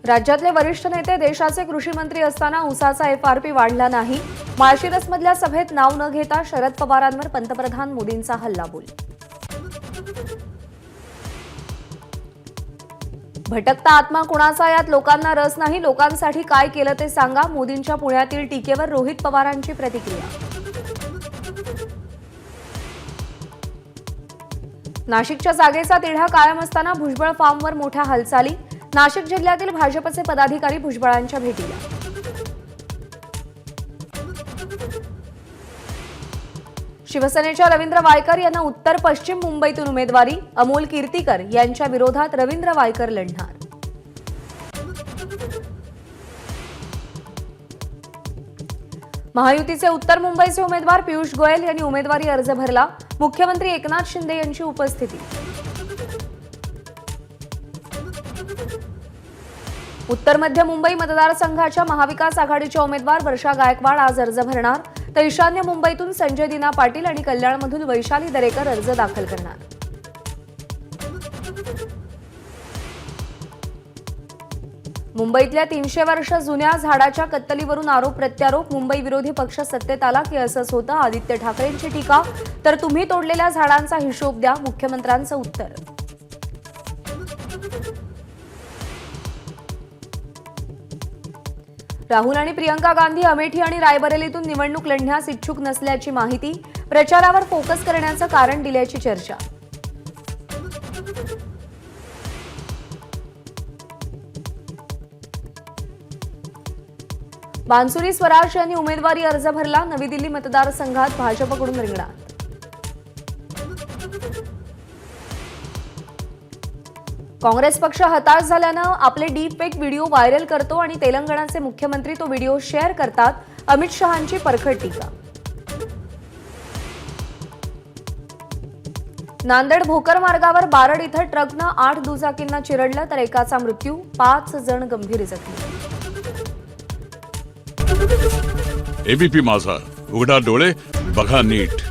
राज्यातले वरिष्ठ नेते देशाचे कृषी मंत्री असताना ऊसाचा एफआरपी वाढला नाही। माळशिरसमधल्या सभेत नाव न घेता शरद पवारांवर पंतप्रधान मोदींचा हल्लाबोल। भटकता आत्मा कुणाचा, यात लोकांना रस नाही, लोकांसाठी काय केलं ते सांगा। मोदींच्या पुण्यातील टीकेवर रोहित पवारांची प्रतिक्रिया। नाशिकच्या जागेचा तिढा कायम असताना भुजबळ फार्मवर मोठ्या हालचाली। नाशिक जिल्ह्यातील भाजपचे पदाधिकारी भुजबळांच्या भेटीला। शिवसेनेच्या रवींद्र वायकर यांना उत्तर पश्चिम मुंबईतून उमेदवारी। अमोल कीर्तीकर यांच्या विरोधात रवींद्र वायकर लढणार। महायुतीचे उत्तर मुंबईचे उमेदवार पियुष गोयल यांनी उमेदवारी अर्ज भरला। मुख्यमंत्री एकनाथ शिंदे यांची उपस्थिती। उत्तर मध्य मुंबई मतदारसंघाच्या महाविकास आघाडीच्या उमेदवार वर्षा गायकवाड आज अर्ज भरणार, तर ईशान्य मुंबईतून संजय दिना पाटील आणि कल्याणमधून वैशाली दरेकर अर्ज दाखल करणार। मुंबईतल्या 300 वर्ष जुन्या झाडाच्या कत्तलीवरून आरोप प्रत्यारोप। मुंबई विरोधी पक्ष सत्तेत आला की असंच होतं, आदित्य ठाकरेंची टीका। तर तुम्ही तोडलेल्या झाडांचा हिशोब द्या, मुख्यमंत्र्यांचं उत्तर। राहुल आणि प्रियंका गांधी अमेठी आणि रायबरेलीतून निवडणूक लढण्यास इच्छुक नसल्याची माहिती। प्रचारावर फोकस करण्याचं कारण दिल्याची चर्चा। बांसुरी स्वराज यांनी उमेदवारी अर्ज भरला। नवी दिल्ली मतदारसंघात भाजपकडून रिंगणात। काँग्रेस पक्ष हताश झाल्यानं आपले डीप फेक व्हिडिओ व्हायरल करतो आणि तेलंगणाचे मुख्यमंत्री तो व्हिडिओ शेअर करतात। अमित शहांची परखड टीका। नांदेड भोकर मार्गावर बारड इथं ट्रकनं 8 दुचाकींना चिरडलं, तर एकाचा मृत्यू, 5 जण गंभीर जखमी। एबीपी माझा, उघडा डोळे बघा नीट।